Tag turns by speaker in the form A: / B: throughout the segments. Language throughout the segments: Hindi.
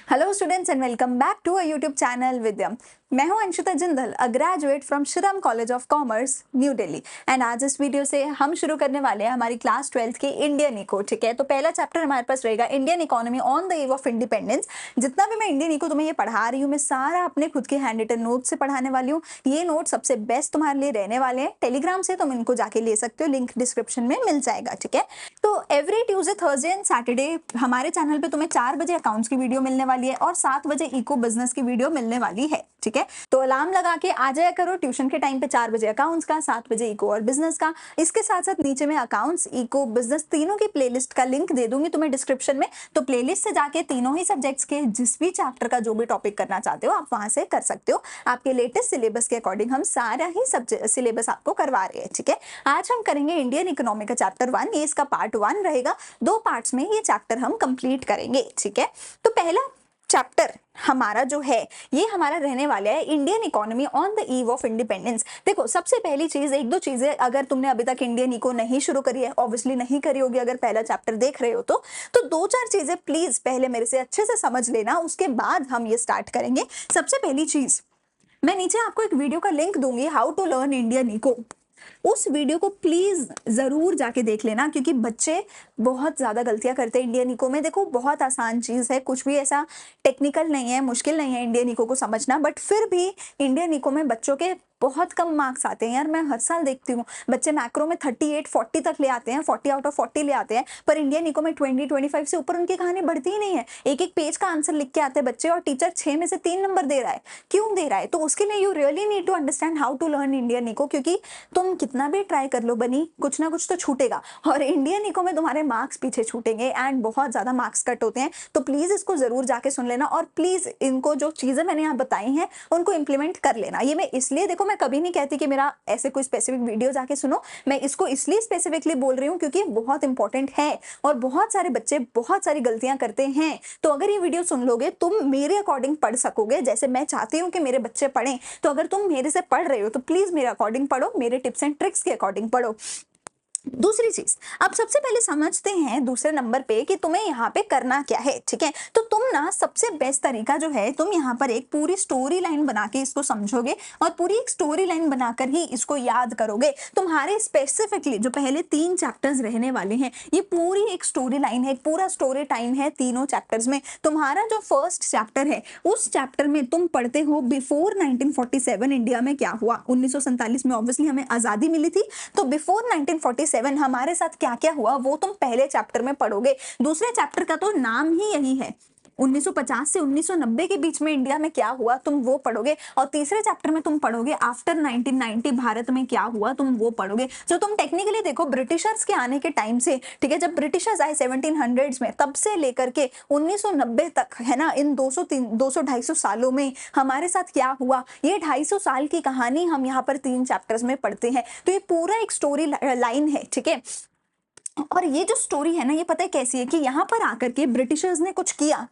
A: Hello students and welcome back to a YouTube channel Vidyam. मैं हूं Anshita Jindal, a graduate from Shriram college of commerce New Delhi. And आज इस वीडियो से हम शुरू करने वाले हैं हमारी क्लास 12th की इंडियन इको। ठीक है, तो पहला चैप्टर हमारे पास रहेगा Indian economy on the eve of independence. जितना भी मैं इंडियन इको तुम्हें ये पढ़ा रही हूँ, मैं सारा अपने खुद के हैंड रिटन नोट से पढ़ाने वाली हूँ। ये नोट सबसे बेस्ट तुम्हारे लिए रहने वाले हैं। टेलीग्राम से तुम इनको जाके ले सकते हो, लिंक डिस्क्रिप्शन में मिल जाएगा। ठीक है, तो every Tuesday, Thursday and Saturday हमारे चैनल पे तुम्हें 4 बजे अकाउंट्स की वीडियो मिलने वाली है और 7 बजे इको बिजनेस की वीडियो मिलने वाली है। ठीक है, तो अलार्म लगा के आ जाया करो ट्यूशन के टाइम पे। 4 बजे अकाउंट्स का, 7 बजे इको और बिजनेस का। इसके साथ साथ नीचे में अकाउंट्स, इको, बिजनेस तीनों की प्लेलिस्ट का लिंक दे दूंगी तुम्हें डिस्क्रिप्शन में। तो प्लेलिस्ट से जाके तीनों ही सब्जेक्ट्स के जिस भी चैप्टर का जो भी टॉपिक करना चाहते हो आप वहां से कर सकते हो। आपके लेटेस्ट सिलेबस के अकॉर्डिंग हम सारा ही सब्जेक्ट सिलेबस आपको करवा रहे हैं। ठीक है, आज हम करेंगे इंडियन इकोनॉमी का चैप्टर 1। ये इसका पार्ट 1 रहेगा। 2 पार्ट्स में ये चैप्टर हम कंप्लीट करेंगे। ठीक है, तो पहला चैप्टर हमारा जो है ये हमारा रहने वाला है Indian economy on the eve of independence. देखो, सबसे पहली चीज, एक दो चीजें अगर तुमने अभी तक इंडियन इको नहीं शुरू करी है, ऑब्वियसली नहीं करी होगी अगर पहला चैप्टर देख रहे हो तो 2-4 चीजें प्लीज पहले मेरे से अच्छे से समझ लेना, उसके बाद हम ये स्टार्ट करेंगे। सबसे पहली चीज, मैं नीचे आपको एक वीडियो का लिंक दूंगी, how to learn Indian eco. उस वीडियो को प्लीज जरूर जाके देख लेना, क्योंकि बच्चे बहुत ज्यादा गलतियां करते हैं इंडियन इको में। देखो, बहुत आसान चीज है, कुछ भी ऐसा टेक्निकल नहीं है, मुश्किल नहीं है इंडियन इको को समझना, बट फिर भी इंडियन इको में बच्चों के बहुत कम मार्क्स आते हैं। यार, मैं हर साल देखती हूँ बच्चे मैक्रो में 38-40 तक ले आते हैं, 40 आउट ऑफ 40 ले आते हैं, पर इंडियन इको में 20-25 से ऊपर उनकी कहानी बढ़ती ही नहीं है। एक एक पेज का आंसर लिख के आते हैं बच्चे और टीचर 6 में से 3 नंबर दे रहा है। क्यों दे रहा है? तो उसके लिए you really need to understand how to learn Indian eco, क्योंकि तुम कितना भी ट्राई कर लो बनी, कुछ ना कुछ तो छूटेगा और इंडियन इको में तुम्हारे मार्क्स पीछे छूटेंगे एंड बहुत ज्यादा मार्क्स कट होते हैं। तो प्लीज इसको जरूर जाके सुन लेना और प्लीज इनको जो चीजें मैंने यहाँ बताई हैं उनको इंप्लीमेंट कर लेना। ये मैं इसलिए, देखो, मैं कभी नहीं कहती कि मेरा ऐसे कोई स्पेसिफिक वीडियो जाके सुनो, मैं इसको इसलिए स्पेसिफिकली बोल रही हूँ क्योंकि बहुत इंपॉर्टेंट है और बहुत सारे बच्चे बहुत सारी गलतियां करते हैं। तो अगर ये वीडियो सुन लोगे, तुम मेरे अकॉर्डिंग पढ़ सकोगे जैसे मैं चाहती हूँ कि मेरे बच्चे पढ़ें। तो अगर तुम मेरे से पढ़ रहे हो तो प्लीज मेरे अकॉर्डिंग पढ़ो, मेरे टिप्स एंड ट्रिक्स के अकॉर्डिंग पढ़ो। दूसरी चीज, अब सबसे पहले समझते हैं दूसरे नंबर पे कि तुम्हें यहाँ पे करना क्या है। ठीक है, तो तुम ना सबसे बेस्ट तरीका जो है, तुम यहाँ पर एक पूरी स्टोरी लाइन बना के इसको समझोगे और पूरी एक स्टोरी लाइन बनाकर ही इसको याद करोगे। तुम्हारे स्पेसिफिकली जो पहले 3 चैप्टर्स रहने वाले हैं, ये पूरी एक स्टोरी लाइन है, एक पूरा स्टोरी टाइम है तीनों चैप्टर्स में। तुम्हारा जो फर्स्ट चैप्टर है, उस चैप्टर में तुम पढ़ते हो बिफोर 1947 इंडिया में क्या हुआ। 1947 में ऑब्वियसली हमें आजादी मिली थी, तो बिफोर 1947 हमारे साथ क्या क्या हुआ वो तुम पहले चैप्टर में पढ़ोगे। दूसरे चैप्टर का तो नाम ही यही है, 1950 से 1990 के बीच में इंडिया में क्या हुआ तुम वो पढ़ोगे। और तीसरे चैप्टर में तुम पढ़ोगे आफ्टर 1990 भारत में क्या हुआ, तुम वो पढ़ोगे। जो तुम टेक्निकली देखो, ब्रिटिशर्स के आने के टाइम से, ठीक है, जब ब्रिटिशर्स आए 1700s में, तब से लेकर के 1990 तक, है ना, इन 200-250 सालों में हमारे साथ क्या हुआ, ये 250 साल की कहानी हम यहाँ पर 3 चैप्टर्स में पढ़ते हैं। तो ये पूरा एक स्टोरी लाइन है। ठीक है, और ये जो स्टोरी है ना, ये पता है कैसी है कि यहाँ पर आकर के ब्रिटिशर्स ने कुछ किया,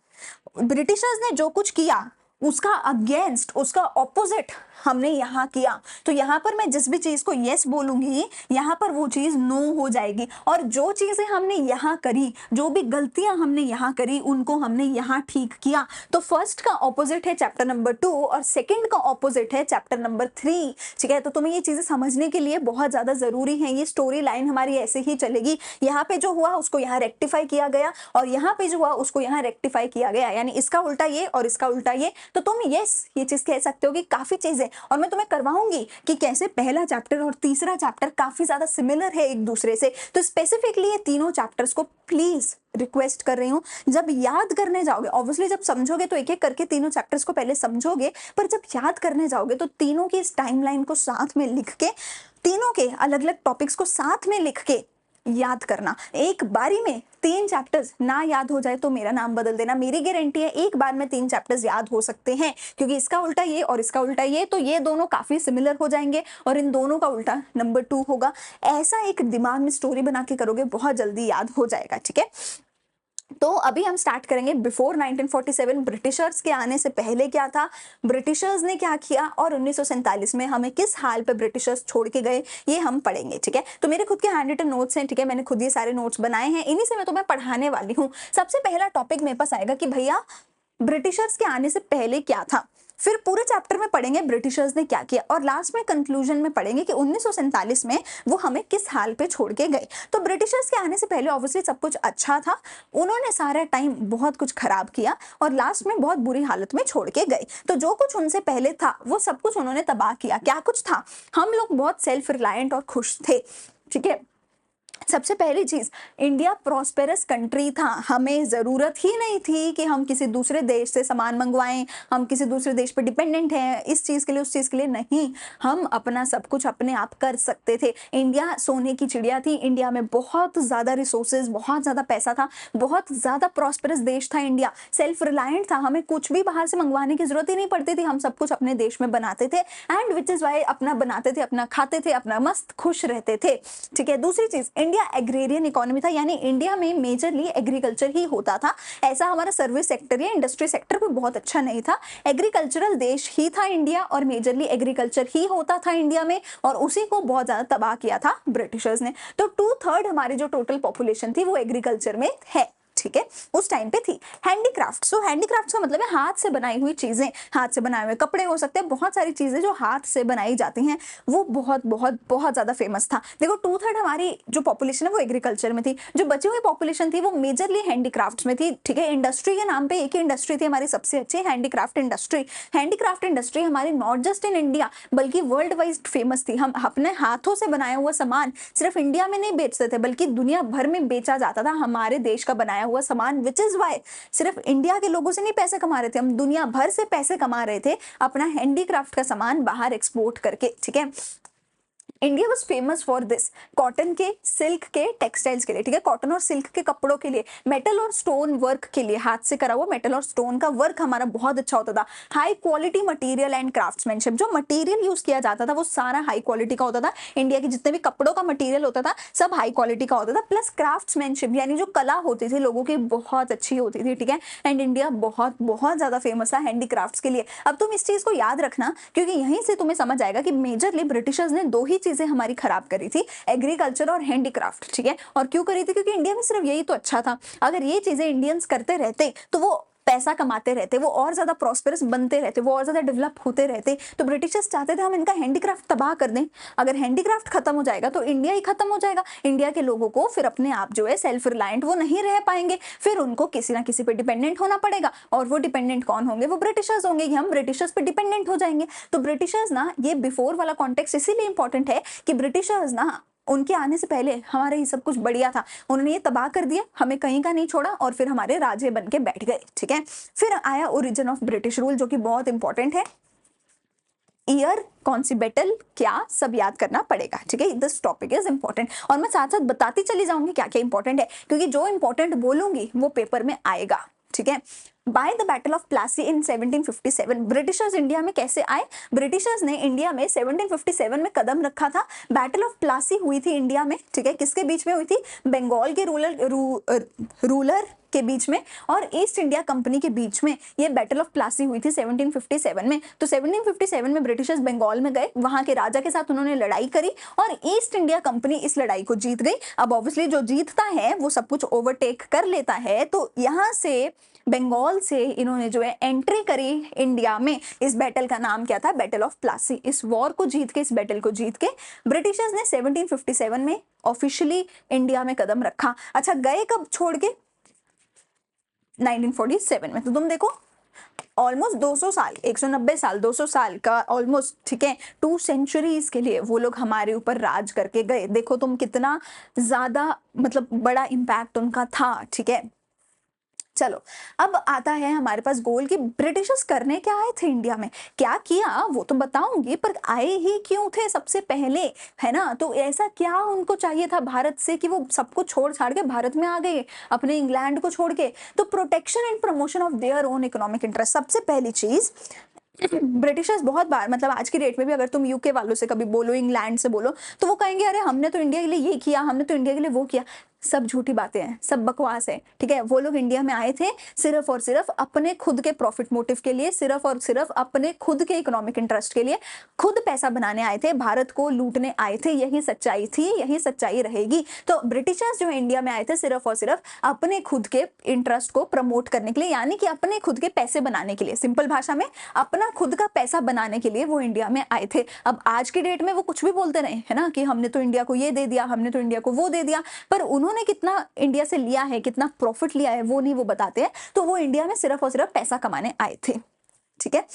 A: ब्रिटिशर्स ने जो कुछ किया उसका अगेंस्ट, उसका ऑपोजिट हमने यहाँ किया। तो यहाँ पर मैं जिस भी चीज को यस बोलूंगी, यहाँ पर वो चीज नो हो जाएगी। और जो चीजें हमने यहाँ करी, जो भी गलतियां हमने यहाँ करी, उनको हमने यहाँ ठीक किया। तो फर्स्ट का ऑपोजिट है चैप्टर नंबर 2 और सेकंड का ऑपोजिट है चैप्टर नंबर 3। ठीक है, तो तुम्हें ये चीजें समझने के लिए बहुत ज्यादा जरूरी है। ये स्टोरी लाइन हमारी ऐसे ही चलेगी, यहाँ पे जो हुआ उसको यहाँ रेक्टिफाई किया गया और यहाँ पे जो हुआ उसको यहाँ रेक्टिफाई किया गया, यानी इसका उल्टा ये और इसका उल्टा ये। तो तुम यस ये चीज कह सकते हो कि काफी चीजें, और मैं तुम्हें करवाऊंगी कि कैसे पहला चैप्टर और तीसरा चैप्टर काफी ज्यादा सिमिलर है एक दूसरे से। तो स्पेसिफिकली ये तीनों चैप्टर्स को प्लीज रिक्वेस्ट कर रही हूँ, जब याद करने जाओगे, ऑब्वियसली जब समझोगे तो एक एक करके तीनों चैप्टर्स को पहले समझोगे, पर जब याद करने जाओगे तो तीनों की इस टाइमलाइन को साथ में लिख के, तीनों के अलग अलग टॉपिक्स को साथ में लिख के याद करना। एक बारी में 3 चैप्टर्स ना याद हो जाए तो मेरा नाम बदल देना, मेरी गारंटी है एक बार में 3 चैप्टर्स याद हो सकते हैं, क्योंकि इसका उल्टा ये और इसका उल्टा ये, तो ये दोनों काफी सिमिलर हो जाएंगे और इन दोनों का उल्टा नंबर 2 होगा। ऐसा एक दिमाग में स्टोरी बना के करोगे, बहुत जल्दी याद हो जाएगा। ठीक है, तो अभी हम स्टार्ट करेंगे बिफोर 1947, ब्रिटिशर्स के आने से पहले क्या था, ब्रिटिशर्स ने क्या किया और 1947 में हमें किस हाल पे ब्रिटिशर्स छोड़ के गए, ये हम पढ़ेंगे। ठीक है, तो मेरे खुद के हैंड रिटन नोट्स हैं। ठीक है, मैंने खुद ये सारे नोट्स बनाए हैं, इन्हीं से मैं तुम्हें पढ़ाने वाली हूँ। सबसे पहला टॉपिक मेरे पास आएगा कि भैया ब्रिटिशर्स के आने से पहले क्या था, फिर पूरे चैप्टर में पढ़ेंगे ब्रिटिशर्स ने क्या किया, और लास्ट में कंक्लूजन में पढ़ेंगे कि 1947 में वो हमें किस हाल पे छोड़ के गए। तो ब्रिटिशर्स के आने से पहले ऑब्वियसली सब कुछ अच्छा था, उन्होंने सारा टाइम बहुत कुछ खराब किया और लास्ट में बहुत बुरी हालत में छोड़ के गए। तो जो कुछ उनसे पहले था वो सब कुछ उन्होंने तबाह किया। क्या कुछ था, हम लोग बहुत सेल्फ रिलायंट और खुश थे, ठीक है। सबसे पहली चीज, इंडिया प्रॉस्पेरस कंट्री था, हमें जरूरत ही नहीं थी कि हम किसी दूसरे देश से सामान मंगवाएं, हम किसी दूसरे देश पर डिपेंडेंट हैं इस चीज के लिए उस चीज के लिए, नहीं, हम अपना सब कुछ अपने आप कर सकते थे। इंडिया सोने की चिड़िया थी, इंडिया में बहुत ज्यादा रिसोर्सेज, बहुत ज्यादा पैसा था, बहुत ज्यादा प्रॉस्पेरस देश था इंडिया, सेल्फ रिलायंट था, हमें कुछ भी बाहर से मंगवाने की जरूरत ही नहीं पड़ती थी, हम सब कुछ अपने देश में बनाते थे, एंड विच इज वाई अपना बनाते थे, अपना खाते थे, अपना मस्त खुश रहते थे, ठीक है। दूसरी चीज, इंडिया एग्रेरियन इकोनॉमी था, यानी इंडिया में मेजरली एग्रीकल्चर ही होता था, ऐसा हमारा सर्विस सेक्टर या इंडस्ट्री सेक्टर भी बहुत अच्छा नहीं था, एग्रीकल्चरल देश ही था इंडिया और मेजरली एग्रीकल्चर ही होता था इंडिया में, और उसी को बहुत ज्यादा तबाह किया था ब्रिटिशर्स ने। तो 2/3 हमारी जो टोटल पॉपुलेशन थी वो एग्रीकल्चर में है, ठीक है, उस टाइम पे थी। हैंडीक्राफ्ट, सो हैंडीक्राफ्ट का मतलब है हाथ से बनाई हुई चीजें, हाथ से बनाए हुए कपड़े हो सकते हैं, बहुत सारी चीजें जो हाथ से बनाई जाती हैं, वो बहुत बहुत बहुत ज्यादा फेमस था। देखो 2/3 हमारी जो पॉपुलेशन है वो एग्रीकल्चर में थी, जो बची हुई पॉपुलेशन थी वो मेजरली हैंडीक्राफ्ट्स में थी, ठीक है। इंडस्ट्री के नाम पे एक ही इंडस्ट्री थी हमारी सबसे अच्छी, हैंडीक्राफ्ट इंडस्ट्री। हैंडीक्राफ्ट इंडस्ट्री हमारी नॉट जस्ट इन इंडिया बल्कि वर्ल्ड वाइज फेमस थी, हम अपने हाथों से बनाया हुआ सामान सिर्फ इंडिया में नहीं बेचते थे बल्कि दुनिया भर में बेचा जाता था हमारे देश का बनाया हुआ सामान, विच इज वाई सिर्फ इंडिया के लोगों से नहीं पैसे कमा रहे थे, हम दुनिया भर से पैसे कमा रहे थे अपना हैंडीक्राफ्ट का सामान बाहर एक्सपोर्ट करके, ठीक है। India was famous for this, cotton के, सिल्क के, टेक्सटाइल्स के लिए, ठीक है, कॉटन और सिल्क के कपड़ों के लिए, मेटल और स्टोन वर्क के लिए, हाथ से करा हुआ मेटल और स्टोन का वर्क हमारा बहुत अच्छा होता था, high quality material and craftsmanship, जो मटेरियल यूज किया जाता था वो सारा हाई क्वालिटी का होता था, इंडिया के जितने भी कपड़ों का मटेरियल होता था सब हाई क्वालिटी का होता था, प्लस क्राफ्ट्समैनशिप यानी जो कला होती थी लोगों की बहुत अच्छी होती थी, ठीक है। एंड इंडिया बहुत बहुत ज्यादा फेमस था हैंडीक्राफ्ट्स के लिए। अब तुम इस चीज को याद रखना क्योंकि यहीं से तुम्हें समझ आएगा कि मेजरली ब्रिटिशर्स ने दो ही चीजें हमारी खराब करी थी, एग्रीकल्चर और हैंडीक्राफ्ट, ठीक है। और क्यों करी थी, क्योंकि इंडिया में सिर्फ यही तो अच्छा था, अगर ये चीजें इंडियंस करते रहते तो वो पैसा कमाते रहते, वो और ज्यादा प्रॉस्पेरस बनते रहते, वो और ज्यादा डेवलप होते रहते। तो ब्रिटिशर्स चाहते थे हम इनका हैंडीक्राफ्ट तबाह कर दें, अगर हैंडीक्राफ्ट खत्म हो जाएगा तो इंडिया ही खत्म हो जाएगा, इंडिया के लोगों को फिर अपने आप जो है सेल्फ रिलायंट वो नहीं रह पाएंगे, फिर उनको किसी ना किसी पे डिपेंडेंट होना पड़ेगा, और वो डिपेंडेंट कौन होंगे, वो ब्रिटिशर्स होंगे, हम ब्रिटिशर्स पे डिपेंडेंट हो जाएंगे। तो ब्रिटिशर्स ना, ये बिफोर वाला कॉन्टेक्स्ट इसीलिए इंपॉर्टेंट है कि ब्रिटिशर्स ना उनके आने से पहले हमारा ये सब कुछ बढ़िया था, उन्होंने ये तबाह कर दिया, हमें कहीं का नहीं छोड़ा और फिर हमारे राजे बन के बैठ गए, ठीक है। फिर आया ओरिजिन ऑफ ब्रिटिश रूल जो कि बहुत इंपॉर्टेंट है, ईयर, कौन सी बैटल, क्या, सब याद करना पड़ेगा, ठीक है। दिस टॉपिक इज इंपॉर्टेंट और मैं साथ साथ बताती चली जाऊंगी क्या क्या इंपॉर्टेंट है, क्योंकि जो इंपॉर्टेंट बोलूंगी वो पेपर में आएगा, ठीक है। By the battle of Plassey in 1757, Britishers India में कैसे आए, ब्रिटिशर्स ने इंडिया में 1757 में कदम रखा था, बैटल ऑफ प्लासी हुई थी इंडिया में, ठीक है, किसके बीच में हुई थी, बंगाल के रूलर के बीच में और ईस्ट इंडिया कंपनी के बीच में ये बैटल ऑफ प्लासी हुई थी 1757 में। तो 1757 में ब्रिटिशर्स बंगाल में गए, वहां के राजा के साथ उन्होंने लड़ाई करी और ईस्ट इंडिया कंपनी इस लड़ाई को जीत गई। अब ऑब्वियसली जो जीतता है वो सब कुछ ओवरटेक कर लेता है, तो यहाँ से बंगाल से इन्होंने जो है एंट्री करी इंडिया में। इस बैटल का नाम क्या था, बैटल ऑफ प्लासी। इस वॉर को जीत के, इस बैटल को जीत के ब्रिटिशर्स ने 1757 में ऑफिशियली इंडिया में कदम रखा। अच्छा, गए कब छोड़ के, 1947 में। तो तुम देखो ऑलमोस्ट 200 साल, 190 साल, 200 साल का ऑलमोस्ट, ठीक है, 2 सेंचुरीज के लिए वो लोग हमारे ऊपर राज करके गए। देखो तुम कितना ज्यादा मतलब बड़ा इम्पैक्ट उनका था, ठीक है। चलो अब आता है हमारे पास गोल कि ब्रिटिशर्स करने क्या आए थे इंडिया में, क्या किया वो तो बताऊंगी, पर आए ही क्यों थे सबसे पहले, है ना। तो ऐसा क्या उनको चाहिए था भारत से कि वो सबको छोड़ छाड़ के भारत में आ गए, अपने इंग्लैंड को छोड़ के। तो protection and promotion of their own economic interest, सबसे पहली चीज ब्रिटिशर्स बहुत बार, मतलब आज की डेट में भी अगर तुम यूके वालों से कभी बोलो, इंग्लैंड से बोलो, तो वो कहेंगे अरे हमने तो इंडिया के लिए ये किया, हमने तो इंडिया के लिए वो किया। सब झूठी बातें हैं, सब बकवास है, ठीक है। वो लोग इंडिया में आए थे सिर्फ और सिर्फ अपने खुद के प्रॉफिट मोटिव के लिए, सिर्फ और सिर्फ अपने खुद के इकोनॉमिक इंटरेस्ट के लिए, खुद पैसा बनाने आए थे, भारत को लूटने आए थे। यही सच्चाई थी, यही सच्चाई रहेगी। तो ब्रिटिशर्स जो इंडिया में आए थे सिर्फ और सिर्फ अपने खुद के इंटरेस्ट को प्रमोट करने के लिए, यानी कि अपने खुद के पैसे बनाने के लिए, सिंपल भाषा में अपना खुद का पैसा बनाने के लिए वो इंडिया में आए थे। अब आज की डेट में वो कुछ भी बोलते रहे है ना, कि हमने तो इंडिया को ये दे दिया, हमने तो इंडिया को वो दे दिया, पर उन्होंने कितना इंडिया से लिया है, कितना प्रॉफिट लिया है, वो नहीं वो बताते हैं। तो वो इंडिया में सिर्फ और सिर्फ पैसा कमाने आए थे, ठीक है।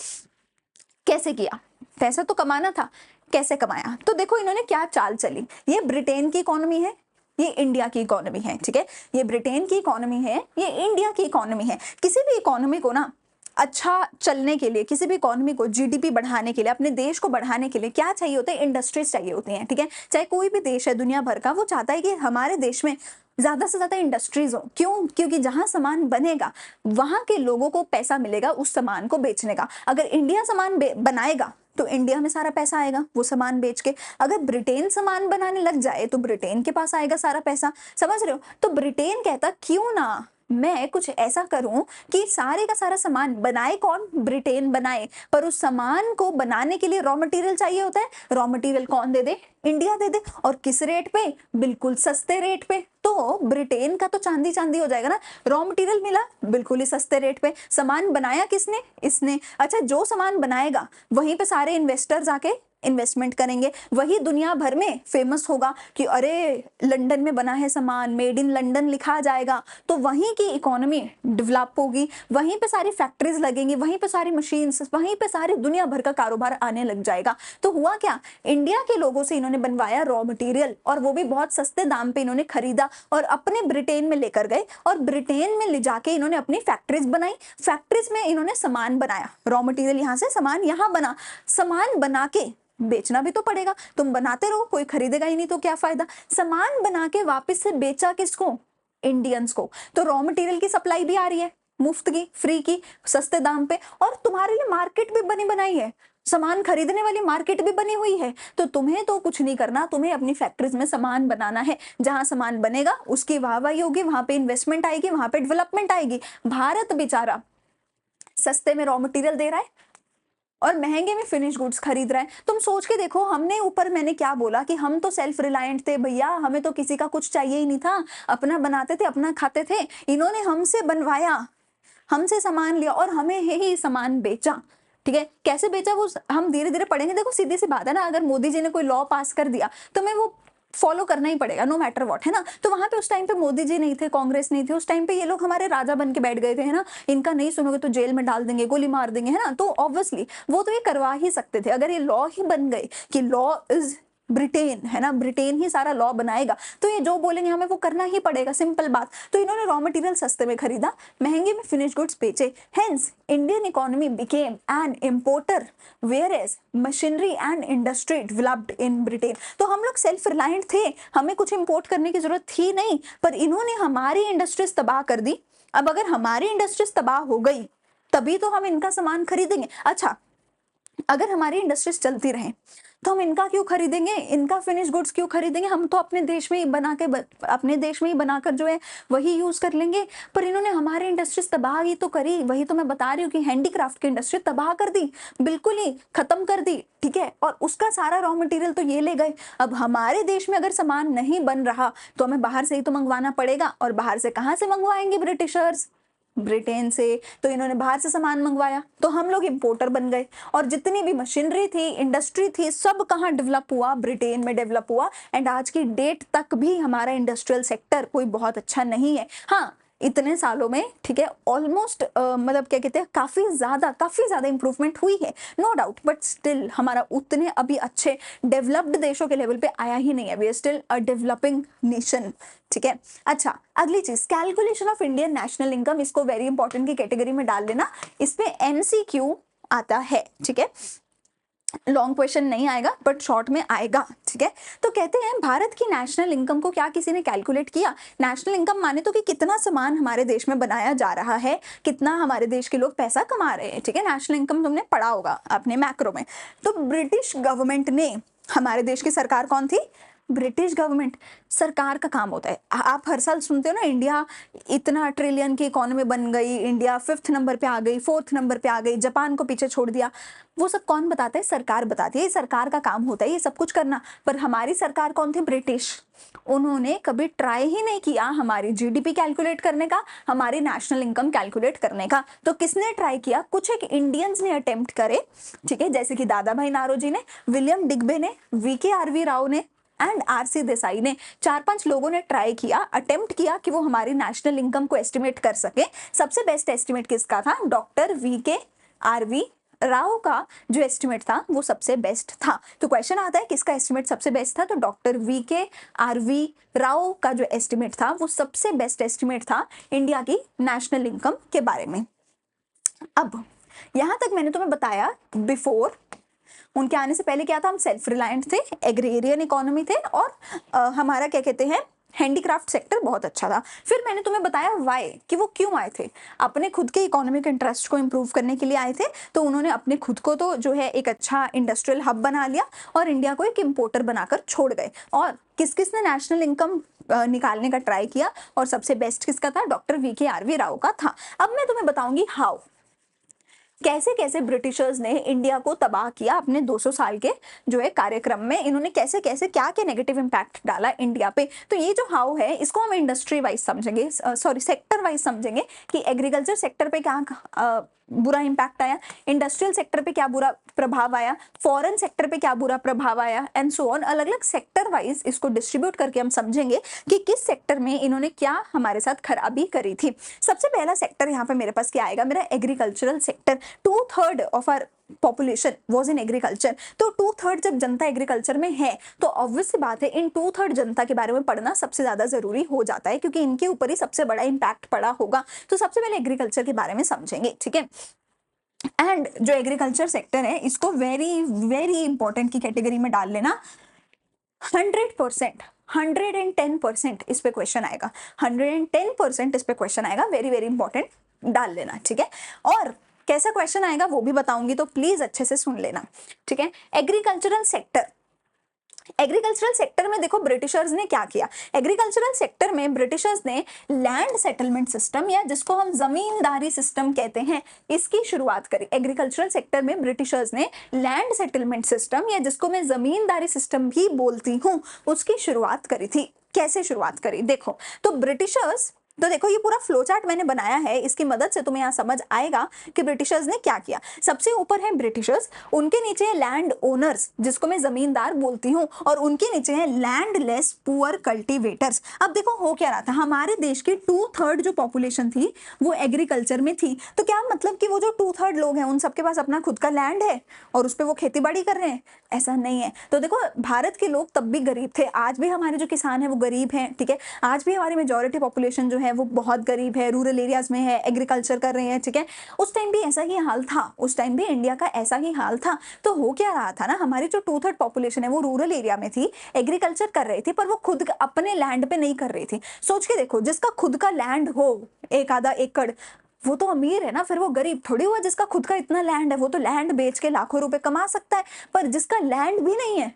A: कैसे किया? पैसा तो कमाना था, कैसे कमाया? तो देखो इन्होंने क्या चाल चली। ये ब्रिटेन की इकोनॉमी है, ये इंडिया की इकोनॉमी है, ठीक है। ये ब्रिटेन की इकोनॉमी है, ये इंडिया की इकोनॉमी है। किसी भी इकोनॉमी को ना अच्छा चलने के लिए, किसी भी इकोनॉमी को जीडीपी बढ़ाने के लिए, अपने देश को बढ़ाने के लिए क्या चाहिए होता है? इंडस्ट्रीज चाहिए होती हैं, ठीक है। चाहे कोई भी देश है दुनिया भर का, वो चाहता है कि हमारे देश में ज्यादा से ज्यादा इंडस्ट्रीज हो। क्यों? क्योंकि जहां सामान बनेगा वहां के लोगों को पैसा मिलेगा उस सामान को बेचने का। अगर इंडिया सामान बनाएगा तो इंडिया में सारा पैसा आएगा वो सामान बेच के। अगर ब्रिटेन सामान बनाने लग जाए तो ब्रिटेन के पास आएगा सारा पैसा, समझ रहे हो। तो ब्रिटेन कहता क्यों ना मैं कुछ ऐसा करूं कि सारे का सारा सामान बनाए कौन? ब्रिटेन बनाए। पर उस सामान को बनाने के लिए रॉ मटेरियल चाहिए होता है। रॉ मटेरियल कौन दे दे? इंडिया दे दे। और किस रेट पे? बिल्कुल सस्ते रेट पे। तो ब्रिटेन का तो चांदी चांदी हो जाएगा ना। रॉ मटेरियल मिला बिल्कुल ही सस्ते रेट पे। सामान बनाया किसने? इसने। अच्छा, जो सामान बनाएगा वहीं पे सारे इन्वेस्टर्स आके इन्वेस्टमेंट करेंगे, वही दुनिया भर में फेमस होगा कि अरे लंदन में बना है सामान, मेड इन लंदन लिखा जाएगा। तो वहीं की इकोनॉमी डेवलप होगी, वहीं पे सारी फैक्ट्रीज लगेंगी, वहीं पे सारी मशीन्स, वहीं पे सारी दुनिया भर का कारोबार आने लग जाएगा। तो हुआ क्या? इंडिया के लोगों से इन्होंने बनवाया रॉ मटेरियल, और वो भी बहुत सस्ते दाम पे इन्होंने खरीदा और अपने ब्रिटेन में लेकर गए, और ब्रिटेन में ले जाके इन्होंने अपनी फैक्ट्रीज बनाई। फैक्ट्रीज में इन्होंने सामान बनाया, रॉ मटेरियल यहाँ से, सामान यहाँ बना। सामान बना के बेचना भी तो पड़ेगा, तुम बनाते रहो कोई खरीदेगा ही नहीं तो क्या फायदा। सामान बना के वापस से बेचा किसको? इंडियंस को। तो रॉ मटेरियल की सप्लाई भी आ रही है, मुफ्त की, फ्री की, सस्ते दाम पे, और तुम्हारे लिए मार्केट भी बनी बनाई है, सामान खरीदने वाली मार्केट भी बनी हुई है। तो तुम्हें तो कुछ नहीं करना, तुम्हें अपनी फैक्ट्रीज में सामान बनाना है। जहां सामान बनेगा उसकी वाहवाही होगी, वहां पे इन्वेस्टमेंट आएगी, वहां पे डेवलपमेंट आएगी। भारत बेचारा सस्ते में रॉ मटेरियल दे रहा है और महंगे में फिनिश गुड्स खरीद रहे हैं। तुम सोच के देखो, हमने ऊपर मैंने क्या बोला कि हम तो सेल्फ रिलायंट थे भैया, हमें तो किसी का कुछ चाहिए ही नहीं था, अपना बनाते थे, अपना खाते थे। इन्होंने हमसे बनवाया, हमसे सामान लिया और हमें यही सामान बेचा, ठीक है। कैसे बेचा वो हम धीरे धीरे पढ़ेंगे। देखो सीधी सी बात है ना, अगर मोदी जी ने कोई लॉ पास कर दिया तो मैं वो फॉलो करना ही पड़ेगा, नो मैटर व्हाट, है ना। तो वहां पे उस टाइम पे मोदी जी नहीं थे, कांग्रेस नहीं थी, उस टाइम पे ये लोग हमारे राजा बन के बैठ गए थे, है ना। इनका नहीं सुनोगे तो जेल में डाल देंगे, गोली मार देंगे, है ना। तो ऑब्वियसली वो तो ये करवा ही सकते थे। अगर ये लॉ ही बन गए कि लॉ इज ब्रिटेन, है ना, ब्रिटेन ही सारा लॉ बनाएगा, तो ये जो बोलेंगे हमें वो करना ही पड़ेगा, सिंपल बात। तो इन्होंने रॉ मटेरियल सस्ते में खरीदा, महंगे में फिनिश गुड्स बेचे। Hence Indian economy became an importer whereas machinery and industry developed in Britain. तो हम लोग सेल्फ रिलायंट थे, हमें कुछ इंपोर्ट करने की जरूरत थी नहीं, पर इन्होंने हमारी इंडस्ट्रीज तबाह कर दी। अब अगर हमारी इंडस्ट्रीज तबाह हो गई तभी तो हम इनका सामान खरीदेंगे। अच्छा, अगर हमारी इंडस्ट्रीज चलती रहे तो हम इनका क्यों खरीदेंगे, इनका फिनिश गुड्स क्यों खरीदेंगे? हम तो अपने देश में ही बना के अपने देश में ही बनाकर जो है वही यूज कर लेंगे। पर इन्होंने हमारी इंडस्ट्रीज तबाह ही तो करी। वही तो मैं बता रही हूँ कि हैंडीक्राफ्ट की इंडस्ट्री तबाह कर दी, बिल्कुल ही खत्म कर दी, ठीक है। और उसका सारा रॉ मटेरियल तो ये ले गए। अब हमारे देश में अगर सामान नहीं बन रहा तो हमें बाहर से ही तो मंगवाना पड़ेगा, और बाहर से कहाँ से मंगवाएंगे ब्रिटिशर्स? ब्रिटेन से। तो इन्होंने बाहर से सामान मंगवाया, तो हम लोग इंपोर्टर बन गए, और जितनी भी मशीनरी थी, इंडस्ट्री थी, सब कहाँ डेवलप हुआ? ब्रिटेन में डेवलप हुआ। एंड आज की डेट तक भी हमारा इंडस्ट्रियल सेक्टर कोई बहुत अच्छा नहीं है। हाँ, इतने सालों में, ठीक है, ऑलमोस्ट मतलब क्या कहते हैं, काफी ज्यादा इंप्रूवमेंट हुई है, नो डाउट, बट स्टिल हमारा उतने अभी अच्छे डेवलप्ड देशों के लेवल पे आया ही नहीं है। We are still a developing nation, ठीक है। अच्छा, अगली चीज, calculation of Indian national income, इसको वेरी इंपॉर्टेंट की कैटेगरी में डाल लेना, इस पे एमसीक्यू आता है, ठीक है। लॉन्ग क्वेश्चन नहीं आएगा बट शॉर्ट में आएगा, ठीक है। तो कहते हैं भारत की नेशनल इनकम को क्या किसी ने कैलकुलेट किया? नेशनल इनकम माने तो कि कितना सामान हमारे देश में बनाया जा रहा है, कितना हमारे देश के लोग पैसा कमा रहे हैं, ठीक है। नेशनल इनकम तुमने पढ़ा होगा अपने मैक्रो में। तो ब्रिटिश गवर्नमेंट ने, हमारे देश की सरकार कौन थी? ब्रिटिश गवर्नमेंट, सरकार का काम होता है। आप हर साल सुनते हो ना, इंडिया इतना ट्रिलियन की इकोनॉमी बन गई, इंडिया 5th नंबर पे आ गई, 4th नंबर पे आ गई, जापान को पीछे छोड़ दिया। वो सब कौन बताता है? सरकार बताती है। ये सरकार का काम होता है ये सब कुछ करना। पर हमारी सरकार कौन थी? ब्रिटिश। उन्होंने कभी ट्राई ही नहीं किया हमारी जीडीपी कैलकुलेट करने का, हमारी नेशनल इनकम कैलकुलेट करने का। तो किसने ट्राई किया? कुछ एक इंडियंस ने अटेम्प्ट करे, ठीक है, जैसे कि दादा भाई नारोजी ने, विलियम डिग्बे ने, VK-RV राव ने एंड RC देसाई ने। 4-5 लोगों ने ट्राई किया, अटेम्प्ट किया कि वो हमारी नेशनल इनकम को एस्टिमेट कर सके। सबसे बेस्ट एस्टिमेट किसका था? डॉक्टर VK-RV राव का जो एस्टिमेट था वो सबसे बेस्ट था। तो क्वेश्चन आता है किसका एस्टिमेट सबसे बेस्ट था? तो डॉक्टर VK-RV राव का जो एस्टिमेट था वो सबसे बेस्ट एस्टिमेट था इंडिया की नेशनल इनकम के बारे में। अब यहां तक मैंने तुम्हें बताया, बिफोर उनके आने से पहले क्या था? हम सेल्फ रिलायंट थे, एग्रेरियन इकोनॉमी थे, और हमारा क्या कहते हैं, हैंडीक्राफ्ट सेक्टर बहुत अच्छा था। फिर मैंने तुम्हें बताया वाई, कि वो क्यों आए थे। अपने खुद के इकोनॉमिक इंटरेस्ट को इंप्रूव करने के लिए आए थे। तो उन्होंने अपने खुद को तो जो है एक अच्छा इंडस्ट्रियल हब बना लिया और इंडिया को एक इम्पोर्टर बनाकर छोड़ गए। और किस किस ने नेशनल इनकम निकालने का ट्राई किया, और सबसे बेस्ट किसका था? डॉक्टर VK-RV राव का था। अब मैं तुम्हें बताऊंगी हाउ, कैसे कैसे ब्रिटिशर्स ने इंडिया को तबाह किया अपने 200 साल के जो है कार्यक्रम में। इन्होंने कैसे कैसे क्या क्या नेगेटिव इंपैक्ट डाला इंडिया पे। तो ये जो हाउ है इसको हम इंडस्ट्री वाइज समझेंगे, सॉरी सेक्टर वाइज समझेंगे, कि एग्रीकल्चर सेक्टर पे क्या बुरा इंपैक्ट आया, इंडस्ट्रियल सेक्टर पे क्या बुरा प्रभाव आया, फॉरेन सेक्टर पे क्या बुरा प्रभाव आया, एंड सो ऑन। अलग अलग सेक्टर वाइज इसको डिस्ट्रीब्यूट करके हम समझेंगे कि किस सेक्टर में इन्होंने क्या हमारे साथ खराबी करी थी। सबसे पहला सेक्टर यहाँ पे मेरे पास क्या आएगा? मेरा agricultural sector. 2/3 of our population was in agriculture. तो 2/3 जब जनता एग्रीकल्चर में है तो ऑब्वियस सी बात है इन 2/3 जनता के बारे में पढ़ना सबसे ज्यादा जरूरी हो जाता है, क्योंकि इनके ऊपर ही सबसे बड़ा इंपैक्ट पड़ा होगा। तो सबसे पहले एग्रीकल्चर के बारे में समझेंगे, ठीक है। एंड जो एग्रीकल्चर सेक्टर है इसको वेरी वेरी इंपॉर्टेंट की कैटेगरी में डाल लेना। 100%, 110% इस पे क्वेश्चन आएगा, 110% इस पे क्वेश्चन आएगा, वेरी वेरी इंपॉर्टेंट डाल लेना, ठीक है। और कैसा क्वेश्चन आएगा वो भी बताऊंगी, तो प्लीज अच्छे से सुन लेना, ठीक है। एग्रीकल्चरल सेक्टर, एग्रीकल्चरल सेक्टर में देखो ब्रिटिशर्स ने क्या किया। एग्रीकल्चरल सेक्टर में ब्रिटिशर्स ने लैंड सेटलमेंट सिस्टम, या जिसको हम जमींदारी सिस्टम कहते हैं, इसकी शुरुआत करी। एग्रीकल्चरल सेक्टर में ब्रिटिशर्स ने लैंड सेटलमेंट सिस्टम, या जिसको मैं जमींदारी सिस्टम भी बोलती हूँ, उसकी शुरुआत करी थी। कैसे शुरुआत करी देखो। तो ब्रिटिशर्स, तो देखो ये पूरा फ्लो चार्ट मैंने बनाया है, इसकी मदद से तुम्हें यहाँ समझ आएगा कि ब्रिटिशर्स ने क्या किया। सबसे ऊपर है ब्रिटिशर्स, उनके नीचे है लैंड ओनर्स, जिसको मैं जमींदार बोलती हूँ, और उनके नीचे है लैंडलेस पुअर कल्टीवेटर्स। अब देखो हो क्या रहा था, हमारे देश की 2/3 जो पॉपुलेशन थी वो एग्रीकल्चर में थी। तो क्या मतलब कि वो जो 2/3 लोग हैं उन सबके पास अपना खुद का लैंड है और उस पर वो खेती बाड़ी कर रहे हैं? ऐसा नहीं है। तो देखो भारत के लोग तब भी गरीब थे, आज भी हमारे जो किसान है वो गरीब हैं, ठीक है। आज भी हमारी मेजोरिटी पॉपुलेशन जो है वो बहुत गरीब है, रूरल एरियाज में है, एग्रीकल्चर कर रहे हैं, ठीक है। उस टाइम भी ऐसा ही हाल था, उस टाइम भी इंडिया का ऐसा ही हाल था। तो हो क्या रहा था ना, हमारी जो 2/3 पॉपुलेशन है वो रूरल एरिया में थी, एग्रीकल्चर कर रही थी, पर वो खुद अपने लैंड पे नहीं कर रही थी। सोच के देखो, जिसका खुद का लैंड हो 1-आधा एकड़, वो तो अमीर है ना, फिर वो गरीब थोड़ी हुआ। जिसका खुद का इतना लैंड है वो तो लैंड बेच के लाखों रुपए कमा सकता है, पर जिसका लैंड भी नहीं है,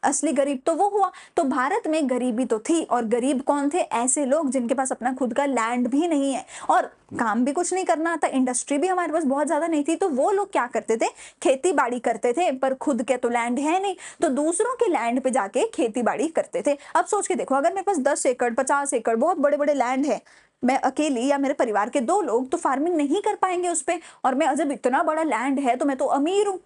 A: असली गरीब तो वो हुआ। तो भारत में गरीबी तो थी, और गरीब कौन थे? ऐसे लोग जिनके पास अपना खुद का लैंड भी नहीं है और काम भी कुछ नहीं करना आता, इंडस्ट्री भी हमारे पास बहुत ज्यादा नहीं थी। तो वो लोग क्या करते थे? खेती बाड़ी करते थे, पर खुद के तो लैंड है नहीं, तो दूसरों के लैंड पे जाके खेती बाड़ी करते थे। अब सोच के देखो, अगर मेरे पास 10 एकड़ 50 एकड़ बहुत बड़े बड़े लैंड है, मैं अकेली या मेरे परिवार के 2 लोग तो फार्मिंग नहीं कर पाएंगे उस पे, और मैं जब इतना बड़ा लैंड है तो मैं तो अमीर हूं,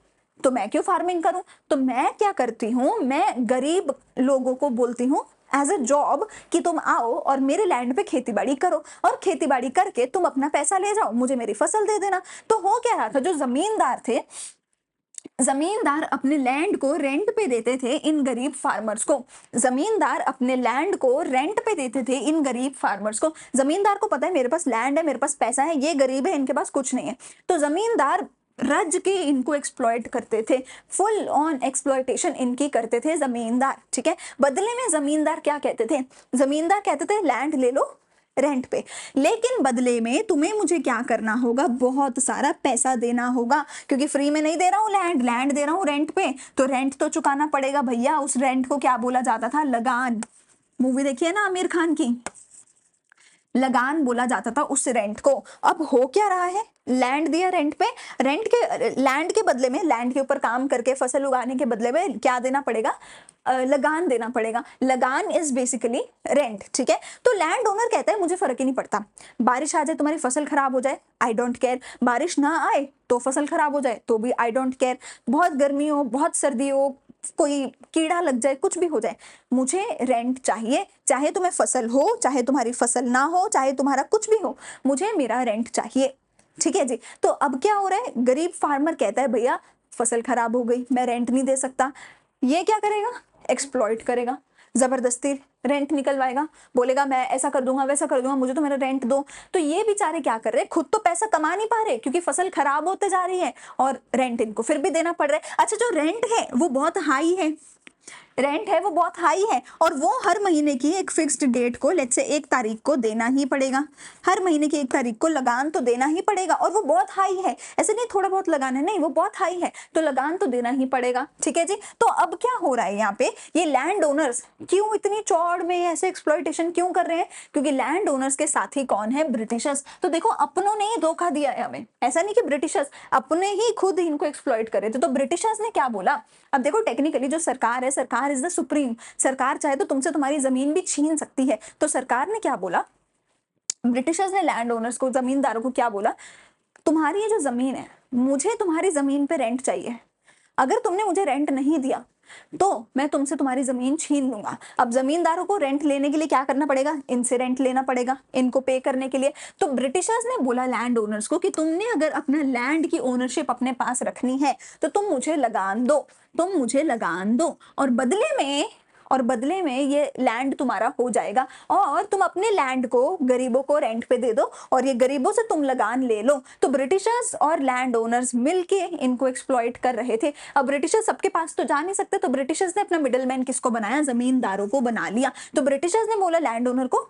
A: तो मैं क्यों फार्मिंग करूं? तो मैं क्या करती हूँ, मैं गरीब लोगों को बोलती हूँ एज अ जॉब कि तुम आओ और मेरे लैंड पे खेती बाड़ी करो, और खेती बाड़ी करके तुम अपना पैसा ले जाओ, मुझे मेरी फसल दे देना। तो हो क्या रहा था, जो जमींदार थे, जमींदार अपने लैंड को रेंट पे देते थे इन गरीब फार्मर्स को। जमींदार अपने लैंड को रेंट पे देते थे इन गरीब फार्मर्स को। जमींदार को पता है मेरे पास लैंड है, मेरे पास पैसा है, ये गरीब है, इनके पास कुछ नहीं है। तो जमींदार रज के इनको एक्सप्लॉइट करते थे, फुल ऑन एक्सप्लॉइटेशन इनकी करते थे जमींदार, ठीक है। बदले में जमींदार क्या कहते थे? जमींदार कहते थे लैंड ले लो, रेंट पे, लेकिन बदले में तुम्हें मुझे क्या करना होगा, बहुत सारा पैसा देना होगा, क्योंकि फ्री में नहीं दे रहा हूँ लैंड, लैंड दे रहा हूँ रेंट पे, तो रेंट तो चुकाना पड़ेगा भैया। उस रेंट को क्या बोला जाता था, लगान। मूवी देखी है ना आमिर खान की, लगान बोला जाता था उस रेंट को। अब हो क्या रहा है, लैंड दिया रेंट पे, लैंड के बदले में, लैंड के ऊपर काम करके फसल उगाने के बदले में क्या देना पड़ेगा, लगान देना पड़ेगा। लगान इज बेसिकली रेंट, ठीक है। तो लैंड ओनर कहता है मुझे फर्क ही नहीं पड़ता, बारिश आ जाए तुम्हारी फसल खराब हो जाए, आई डोंट केयर, बारिश ना आए तो फसल खराब हो जाए तो भी आई डोंट केयर, बहुत गर्मी हो, बहुत सर्दी हो, कोई कीड़ा लग जाए, कुछ भी हो जाए, मुझे रेंट चाहिए, चाहे तुम्हें फसल हो, चाहे तुम्हारी फसल ना हो, चाहे तुम्हारा कुछ भी हो, मुझे मेरा रेंट चाहिए, ठीक है जी। तो अब क्या हो रहा है, गरीब फार्मर कहता है भैया फसल खराब हो गई, मैं रेंट नहीं दे सकता, ये क्या करेगा, एक्सप्लॉइट करेगा, जबरदस्ती रेंट निकलवाएगा, बोलेगा मैं ऐसा कर दूंगा वैसा कर दूंगा, मुझे तो मेरा रेंट दो। तो ये बेचारे क्या कर रहे हैं, खुद तो पैसा कमा नहीं पा रहे क्योंकि फसल खराब होते जा रही है, और रेंट इनको फिर भी देना पड़ रहा है। अच्छा, जो रेंट है वो बहुत हाई है, रेंट है वो बहुत हाई है, और वो हर महीने की एक फिक्स्ड डेट को, लेट्स से 1 तारीख को देना ही पड़ेगा, हर महीने की 1 तारीख को लगान तो देना ही पड़ेगा, और वो बहुत हाई है, ऐसे नहीं थोड़ा बहुत लगान है, नहीं वो बहुत हाई है, तो लगान तो देना ही पड़ेगा, ठीक है जी। तो अब क्या हो रहा है यहाँ पे, ये लैंड ओनर्स क्यों इतनी चौड़ में ऐसे एक्सप्लॉइटेशन क्यों कर रहे हैं, क्योंकि लैंड ओनर्स के साथी कौन है, ब्रिटिशर्स। तो देखो अपनों ने ही धोखा दिया है हमें, ऐसा नहीं कि ब्रिटिशर्स अपने ही खुद इनको एक्सप्लॉइट कर रहे थे। तो ब्रिटिशर्स ने क्या बोला, अब देखो टेक्निकली जो सरकार है, सरकार इज द सुप्रीम, सरकार चाहे तो तुमसे तुम्हारी जमीन भी छीन सकती है। तो सरकार ने क्या बोला, ब्रिटिशर्स ने लैंड ओनर्स को, जमींदारों को क्या बोला, तुम्हारी ये जो जमीन है, मुझे तुम्हारी जमीन पे रेंट चाहिए, अगर तुमने मुझे रेंट नहीं दिया तो मैं तुमसे तुम्हारी जमीन छीन लूंगा। अब जमींदारों को रेंट लेने के लिए क्या करना पड़ेगा, इनसे रेंट लेना पड़ेगा, इनको पे करने के लिए। तो ब्रिटिशर्स ने बोला लैंड ओनर्स को कि तुमने अगर अपना लैंड की ओनरशिप अपने पास रखनी है तो तुम मुझे लगान दो, तुम मुझे लगान दो, और बदले में ये लैंड तुम्हारा हो जाएगा, और तुम अपने लैंड को गरीबों को रेंट पे दे दो, और ये गरीबों से तुम लगान ले लो। तो ब्रिटिशर्स और लैंड ओनर्स मिलके इनको एक्सप्लॉइट कर रहे थे। अब ब्रिटिशर्स सबके पास तो जा नहीं सकते, तो ब्रिटिशर्स ने अपना मिडलमैन किसको बनाया, जमींदारों को बना लिया। तो ब्रिटिशर्स ने बोला लैंड ओनर को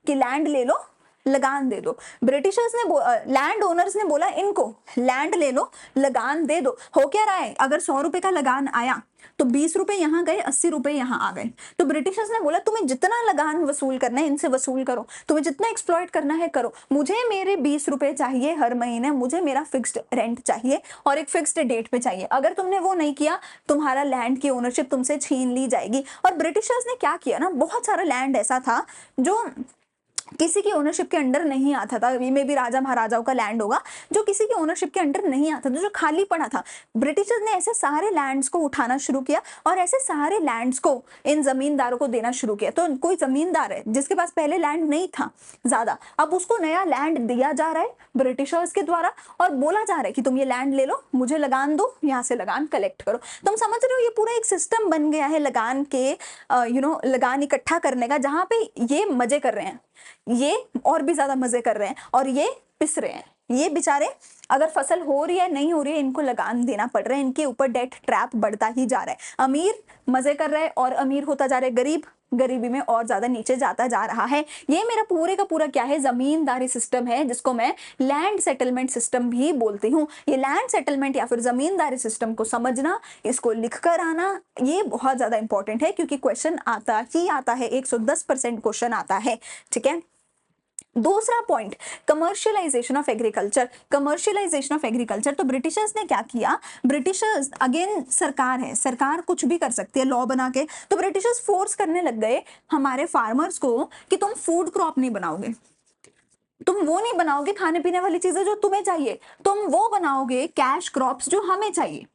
A: कि लैंड ले लो, लगान दे दो। ब्रिटिशर्स ने लैंड ओनर्स ने बोला इनको लैंड ले लो, लगान दे दो। हो क्या रहा है, अगर 100 रुपए का लगान आया तो 20 रुपए यहाँ गए, 80 रुपए यहाँ आ गए। तो ब्रिटिशर्स ने बोला तुम्हें जितना लगान वसूल करना है इनसे वसूल करो, तुम्हें जितना एक्सप्लॉइट करना है करो, मुझे मेरे 20 रुपए चाहिए हर महीने, मुझे मेरा फिक्स्ड रेंट चाहिए और एक फिक्स्ड डेट पे चाहिए। अगर तुमने वो नहीं किया तुम्हारा लैंड की ओनरशिप तुमसे छीन ली जाएगी। और ब्रिटिशर्स ने क्या किया ना, बहुत सारा लैंड ऐसा था जो किसी की ओनरशिप के अंडर नहीं आता था, ये में भी राजा महाराजाओं का लैंड होगा जो किसी की ओनरशिप के अंडर नहीं आता था, जो खाली पड़ा था। ब्रिटिशर्स ने ऐसे सारे लैंड्स को उठाना शुरू किया और ऐसे सारे लैंड्स को इन जमींदारों को देना शुरू किया। तो कोई जमींदार है जिसके पास पहले लैंड नहीं था ज्यादा, अब उसको नया लैंड दिया जा रहा है ब्रिटिशर्स के द्वारा, और बोला जा रहा है कि तुम ये लैंड ले लो, मुझे लगान दो, यहाँ से लगान कलेक्ट करो। तुम समझ रहे हो, ये पूरा एक सिस्टम बन गया है लगान के, लगान इकट्ठा करने का, जहां पे ये मजे कर रहे हैं, ये और भी ज्यादा मजे कर रहे हैं, और ये पिस रहे हैं। ये बेचारे अगर फसल हो रही है नहीं हो रही है इनको लगान देना पड़ रहा है, इनके ऊपर डेट ट्रैप बढ़ता ही जा रहा है। अमीर मजे कर रहा है और अमीर होता जा रहा है, गरीब गरीबी में और ज्यादा नीचे जाता जा रहा है। ये मेरा पूरे का पूरा क्या है, जमींदारी सिस्टम है, जिसको मैं लैंड सेटलमेंट सिस्टम भी बोलती हूँ। ये लैंड सेटलमेंट या फिर जमींदारी सिस्टम को समझना, इसको लिख कर आना, ये बहुत ज्यादा इंपॉर्टेंट है, क्योंकि क्वेश्चन आता ही आता है, 110% क्वेश्चन आता है, ठीक है। दूसरा point, commercialisation of agriculture. Commercialisation of agriculture, तो ब्रिटिशर्स ने क्या किया, ब्रिटिशर्स अगेन सरकार है, सरकार कुछ भी कर सकती है लॉ बना के, तो ब्रिटिशर्स फोर्स करने लग गए हमारे फार्मर्स को कि तुम फूड क्रॉप नहीं बनाओगे, तुम वो नहीं बनाओगे खाने पीने वाली चीजें जो तुम्हें चाहिए, तुम वो बनाओगे कैश क्रॉप्स जो हमें चाहिए,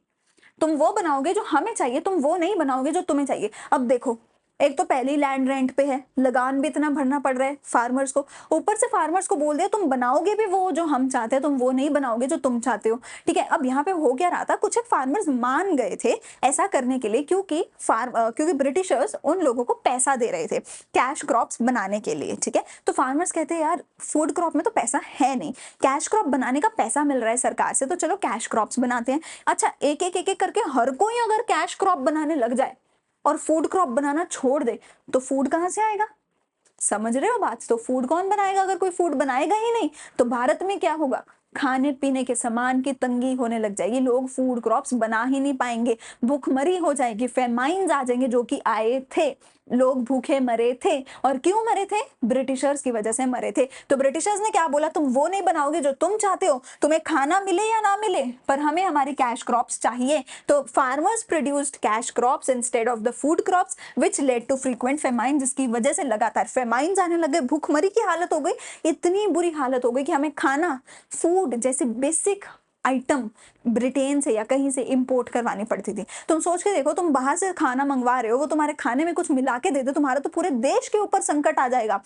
A: तुम वो बनाओगे जो हमें चाहिए, तुम वो नहीं बनाओगे जो तुम्हें चाहिए। अब देखो, एक तो पहले ही लैंड रेंट पे है, लगान भी इतना भरना पड़ रहा है फार्मर्स को, ऊपर से फार्मर्स को बोल दिया तुम बनाओगे भी वो जो हम चाहते हैं, तुम वो नहीं बनाओगे जो तुम चाहते हो, ठीक है। अब यहाँ पे हो क्या रहा था, कुछ एक फार्मर्स मान गए थे ऐसा करने के लिए, क्योंकि ब्रिटिशर्स उन लोगों को पैसा दे रहे थे कैश क्रॉप्स बनाने के लिए, ठीक है। तो फार्मर्स कहते हैं यार फूड क्रॉप में तो पैसा है नहीं, कैश क्रॉप बनाने का पैसा मिल रहा है सरकार से, तो चलो कैश क्रॉप्स बनाते हैं। अच्छा, एक एक करके हर कोई अगर कैश क्रॉप बनाने लग जाए और फूड क्रॉप बनाना छोड़ दे तो फूड कहां से आएगा, समझ रहे हो बात? तो फूड कौन बनाएगा? अगर कोई फूड बनाएगा ही नहीं तो भारत में क्या होगा? खाने पीने के सामान की तंगी होने लग जाएगी, लोग फूड क्रॉप्स बना ही नहीं पाएंगे, भूखमरी हो जाएगी, फेमाइन्स आ जाएंगे जो कि आए थे, लोग भूखे मरे थे। और क्यों मरे थे? ब्रिटिशर्स की वजह से मरे थे। तो ब्रिटिशर्स ने क्या बोला? तुम वो नहीं बनाओगे जो तुम चाहते हो, तुम्हें खाना मिले या ना मिले, पर हमें हमारी कैश क्रॉप्स चाहिए। तो farmers produced cash crops instead of the food crops which led to frequent famine, जिसकी वजह से लगातार फेमाइन्स आने लगे, भूखमरी की हालत हो गई, इतनी बुरी हालत हो गई कि हमें खाना, फूड जैसे बेसिक आइटम ब्रिटेन से या कहीं से इंपोर्ट करवानी पड़ती थी। तुम सोच के देखो, तुम बाहर से खाना मंगवा रहे हो, वो तुम्हारे खाने में कुछ मिला के दे दे, तुम्हारा तो पूरे देश के ऊपर संकट आ जाएगा।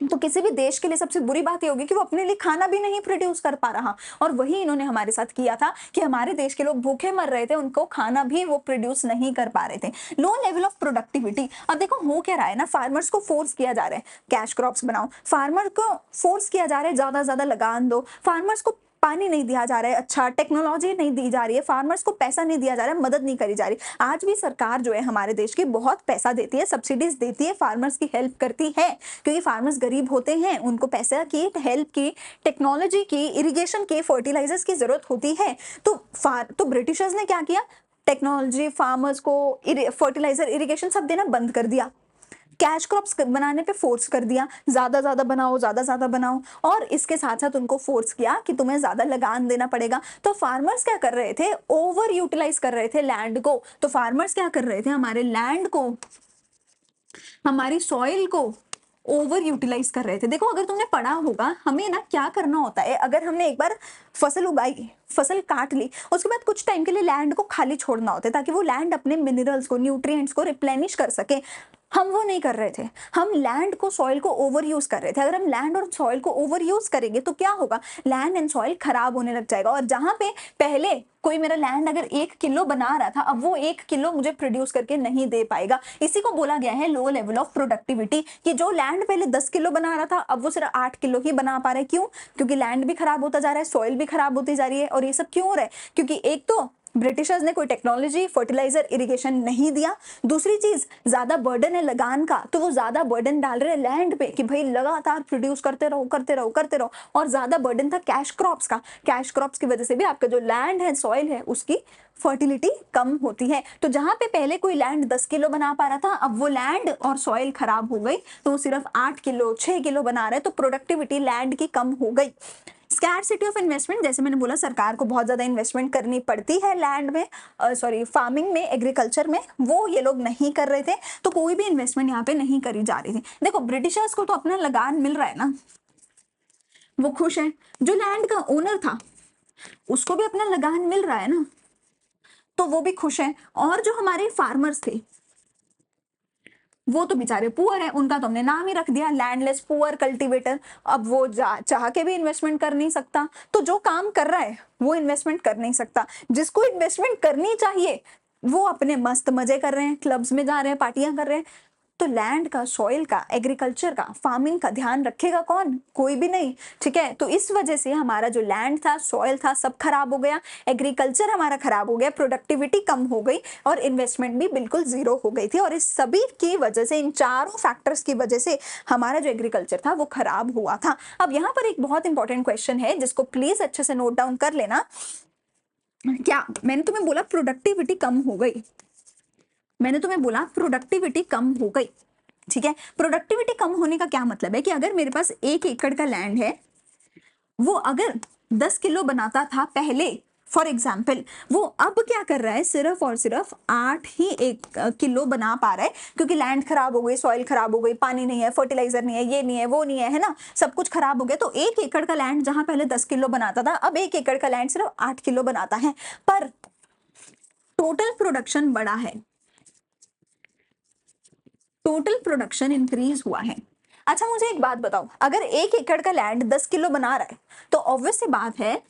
A: तो किसी भी देश के लिए सबसे बुरी बात ये होगी कि वो अपने लिए खाना भी नहीं प्रोड्यूस कर पा रहा। और वही इन्होंने हमारे साथ किया था कि हमारे देश के लोग भूखे मर रहे थे, उनको खाना भी वो प्रोड्यूस नहीं कर पा रहे थे। Low level of productivity. अब देखो हो क्या रहा है ना, फार्मर्स को फोर्स किया जा रहा है कैश क्रॉप्स बनाओ, फार्मर को फोर्स किया जा रहा है ज्यादा लगान दो, फार्मर्स को पानी नहीं दिया जा रहा है, अच्छा टेक्नोलॉजी नहीं दी जा रही है, फार्मर्स को पैसा नहीं दिया जा रहा है, मदद नहीं करी जा रही। आज भी सरकार जो है हमारे देश की बहुत पैसा देती है, सब्सिडीज देती है, फार्मर्स की हेल्प करती है, क्योंकि फार्मर्स गरीब होते हैं, उनको पैसा की, हेल्प की, टेक्नोलॉजी की, इरिगेशन की, फर्टिलाइजर्स की जरूरत होती है। तो ब्रिटिशर्स ने क्या किया? टेक्नोलॉजी, फार्मर्स को फर्टिलाइजर, इरिगेशन सब देना बंद कर दिया, कैश क्रॉप्स बनाने पे फोर्स कर दिया, ज्यादा ज्यादा बनाओ, और इसके साथ साथ उनको फोर्स किया कि तुम्हें ज्यादा लगान देना पड़ेगा। तो फार्मर्स क्या कर रहे थे? ओवर यूटिलाइज कर रहे थे लैंड को। तो फार्मर्स क्या कर रहे थे? हमारे लैंड को, हमारी सॉइल को ओवर यूटिलाइज कर रहे थे। देखो अगर तुमने पढ़ा होगा, हमें ना क्या करना होता है, अगर हमने एक बार फसल उगाई, फसल काट ली, उसके बाद कुछ टाइम के लिए लैंड को खाली छोड़ना होता है ताकि वो लैंड अपने मिनरल्स को, न्यूट्रिएंट्स को रिप्लेनिश कर सके। हम वो नहीं कर रहे थे, हम लैंड को, सॉइल को ओवर यूज कर रहे थे। अगर हम लैंड और सॉइल को ओवर यूज करेंगे तो क्या होगा? लैंड एंड सॉइल खराब होने लग जाएगा। और जहां पे पहले कोई मेरा लैंड अगर 1 किलो बना रहा था, अब वो 1 किलो मुझे प्रोड्यूस करके नहीं दे पाएगा। इसी को बोला गया है लो लेवल ऑफ प्रोडक्टिविटी, कि जो लैंड पहले 10 किलो बना रहा था, अब वो सिर्फ 8 किलो ही बना पा रहा है। क्यों? क्योंकि लैंड भी खराब होता जा रहा है, सॉइल भी खराब होती जा रही है। और ये सब क्यों हो रहा है? क्योंकि एक तो ब्रिटिशर्स ने कोई टेक्नोलॉजी, फर्टिलाइजर, इरिगेशन नहीं दिया, दूसरी चीज ज्यादा बर्डन है लगान का, तो वो ज्यादा बर्डन डाल रहे हैं लैंड पे कि भाई लगातार प्रोड्यूस करते रहो, और ज्यादा बर्डन था कैश क्रॉप्स का। कैश क्रॉप्स की वजह से भी आपका जो लैंड है, सॉइल है, उसकी फर्टिलिटी कम होती है। तो जहां पे पहले कोई लैंड 10 किलो बना पा रहा था, अब वो लैंड और सॉइल खराब हो गई, तो वो सिर्फ 8 किलो, 6 किलो बना रहे, तो प्रोडक्टिविटी लैंड की कम हो गई। स्कैरसिटी ऑफ इन्वेस्टमेंट, जैसे मैंने बोला सरकार को बहुत ज्यादा इन्वेस्टमेंट करनी पड़ती है लैंड में, सॉरी फार्मिंग में, एग्रीकल्चर में, वो ये लोग नहीं कर रहे थे, तो कोई भी इन्वेस्टमेंट यहाँ पे नहीं करी जा रही थी। देखो ब्रिटिशर्स को तो अपना लगान मिल रहा है ना, वो खुश है। जो लैंड का ओनर था उसको भी अपना लगान मिल रहा है ना, तो वो भी खुश है। और जो हमारे फार्मर्स थे वो तो बेचारे पुअर है, उनका तो हमने नाम ही रख दिया लैंडलेस पुअर कल्टीवेटर। अब वो चाह के भी इन्वेस्टमेंट कर नहीं सकता, तो जो काम कर रहा है वो इन्वेस्टमेंट कर नहीं सकता। जिसको इन्वेस्टमेंट करनी चाहिए वो अपने मस्त मजे कर रहे हैं, क्लब्स में जा रहे हैं, पार्टियां कर रहे हैं। तो लैंड का, सॉइल का, एग्रीकल्चर का, फार्मिंग का ध्यान रखेगा कौन? कोई भी नहीं। ठीक है, तो इस वजह से हमारा जो लैंड था, सॉइल था, सब खराब हो गया, एग्रीकल्चर हमारा खराब हो गया, प्रोडक्टिविटी कम हो गई, और इन्वेस्टमेंट भी बिल्कुल जीरो हो गई थी। और इस सभी की वजह से, इन चारों फैक्टर्स की वजह से हमारा जो एग्रीकल्चर था वो खराब हुआ था। अब यहाँ पर एक बहुत इंपॉर्टेंट क्वेश्चन है जिसको प्लीज अच्छे से नोट डाउन कर लेना। क्या मैंने तुम्हें बोला प्रोडक्टिविटी कम हो गई? मैंने तुम्हें बोला प्रोडक्टिविटी कम हो गई। ठीक है, प्रोडक्टिविटी कम होने का क्या मतलब है कि अगर मेरे पास 1 एकड़ का लैंड है, वो अगर 10 किलो बनाता था पहले, फॉर एग्जाम्पल, वो अब क्या कर रहा है? सिर्फ और सिर्फ 8 ही 1 किलो बना पा रहा है, क्योंकि लैंड खराब हो गई, सॉइल खराब हो गई, पानी नहीं है, फर्टिलाइजर नहीं है, ये नहीं है, वो नहीं है, है ना, सब कुछ खराब हो गया। तो 1 एकड़ का लैंड जहां पहले 10 किलो बनाता था, अब 1 एकड़ का लैंड सिर्फ 8 किलो बनाता है, पर टोटल प्रोडक्शन बढ़ा है, टोटल प्रोडक्शन इंक्रीज हुआ है। अच्छा मुझे एक बात बताओ, अगर 1 एकड़ का लैंड 10 किलो बना रहा है, तो ऑब्वियस सी बात है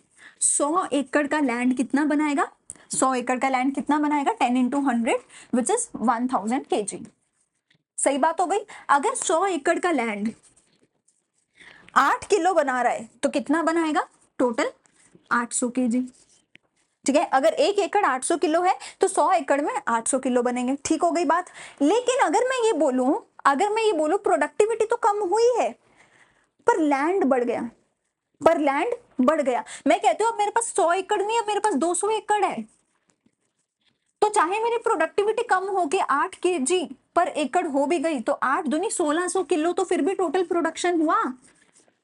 A: 100 एकड़ का लैंड कितना बनाएगा? 100 एकड़ का लैंड कितना बनाएगा? 10 into 100 विच इज 1000 kg। सही बात हो गई। अगर 100 एकड़ का लैंड 8 किलो बना रहा है तो कितना बनाएगा? Total 800 kg। ठीक है, अगर 1 एकड़ 800 किलो है तो 100 एकड़ में 800 किलो बनेंगे। ठीक हो गई बात। लेकिन अगर मैं ये बोलूं अगर मैं ये बोलूं प्रोडक्टिविटी तो कम हुई है पर लैंड बढ़ गया, पर लैंड बढ़ गया। मैं कहती हूँ अब मेरे पास 100 एकड़ नहीं, अब मेरे पास 200 एकड़ है, तो चाहे मेरी प्रोडक्टिविटी कम हो के 8 kg पर एकड़ हो भी गई तो 8 दूनी 1600 किलो तो फिर भी टोटल प्रोडक्शन हुआ,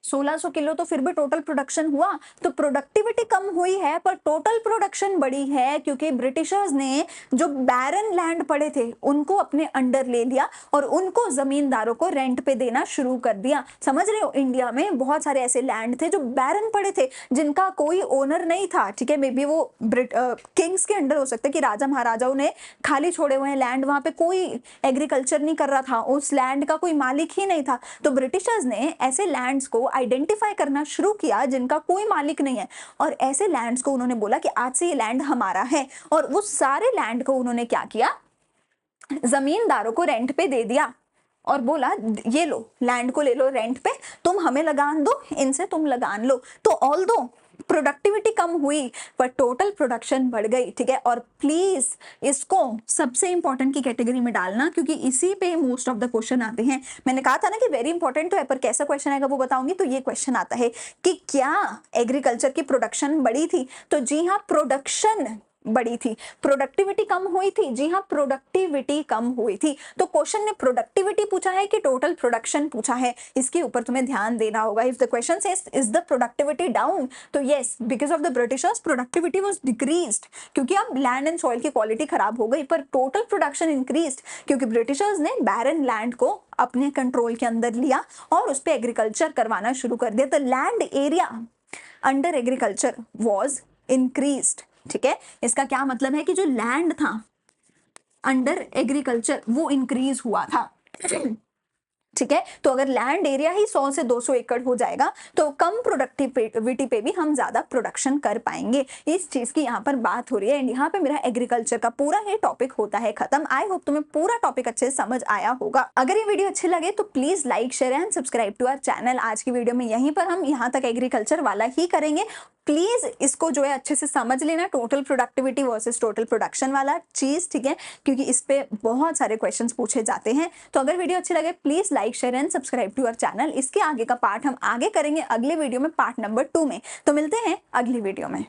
A: 1600 किलो तो फिर भी टोटल प्रोडक्शन हुआ। तो प्रोडक्टिविटी कम हुई है पर टोटल प्रोडक्शन बढ़ी है, क्योंकि ब्रिटिशर्स ने जो बैरन लैंड पड़े थे उनको अपने अंडर ले लिया और उनको जमींदारों को रेंट पे देना शुरू कर दिया। समझ रहे हो, इंडिया में बहुत सारे ऐसे लैंड थे जो बैरन पड़े थे, जिनका कोई ओनर नहीं था, ठीक है। मे बी वो किंग्स के अंडर हो सकते कि राजा महाराजाओं ने खाली छोड़े हुए हैं लैंड, वहां पे कोई एग्रीकल्चर नहीं कर रहा था, उस लैंड का कोई मालिक ही नहीं था। तो ब्रिटिशर्स ने ऐसे लैंड्स को आइडेंटिफाई करना शुरू किया जिनका कोई मालिक नहीं है, और ऐसे लैंड्स को उन्होंने बोला कि आज से ये लैंड हमारा है, और वो सारे लैंड को उन्होंने क्या किया, जमींदारों को रेंट पे दे दिया और बोला ये लो लैंड को ले लो रेंट पे, तुम हमें लगान दो, इनसे तुम लगान लो। तो ऑल दो प्रोडक्टिविटी कम हुई पर टोटल प्रोडक्शन बढ़ गई, ठीक है। और प्लीज इसको सबसे इंपॉर्टेंट की कैटेगरी में डालना, क्योंकि इसी पे मोस्ट ऑफ द क्वेश्चन आते हैं। मैंने कहा था ना कि वेरी इंपॉर्टेंट तो है, पर कैसा क्वेश्चन आएगा वो बताऊंगी। तो ये क्वेश्चन आता है कि क्या एग्रीकल्चर की प्रोडक्शन बढ़ी थी, तो जी हाँ प्रोडक्शन बड़ी थी, प्रोडक्टिविटी कम हुई थी, जी हाँ प्रोडक्टिविटी कम हुई थी। तो क्वेश्चन ने प्रोडक्टिविटी पूछा है कि टोटल प्रोडक्शन पूछा है, इसके ऊपर तुम्हें ध्यान देना होगा। If the question says is the productivity down, तो yes, because of the Britishers productivity was decreased, क्योंकि अब लैंड एंड सॉइल की क्वालिटी खराब हो गई, पर टोटल प्रोडक्शन इंक्रीज्ड क्योंकि ब्रिटिशर्स ने बैरन लैंड को अपने कंट्रोल के अंदर लिया और उस पर एग्रीकल्चर करवाना शुरू कर दिया। The land area under agriculture was increased, ठीक है। इसका क्या मतलब है कि जो लैंड था अंडर एग्रीकल्चर वो इंक्रीज हुआ था, ठीक है। तो अगर लैंड एरिया ही 100 से 200 एकड़ हो जाएगा तो कम प्रोडक्टिविटी पे भी हम ज्यादा प्रोडक्शन कर पाएंगे। इस चीज की यहाँ पर बात हो रही है, एंड यहाँ पे मेरा एग्रीकल्चर का पूरा ये टॉपिक होता है खत्म। आई होप तुम्हें पूरा टॉपिक अच्छे से समझ आया होगा। अगर ये वीडियो अच्छी लगे तो please like share and subscribe to our channel. आज की वीडियो में यहीं पर हम यहाँ तक एग्रीकल्चर वाला ही करेंगे। प्लीज इसको जो है अच्छे से समझ लेना, total productivity versus total production वाला चीज, ठीक है, क्योंकि इस पे बहुत सारे क्वेश्चंस पूछे जाते हैं। तो अगर वीडियो अच्छी लगे please like share and subscribe to our channel. इसके आगे का पार्ट हम आगे करेंगे अगले वीडियो में, पार्ट नंबर 2 में। तो मिलते हैं अगली वीडियो में।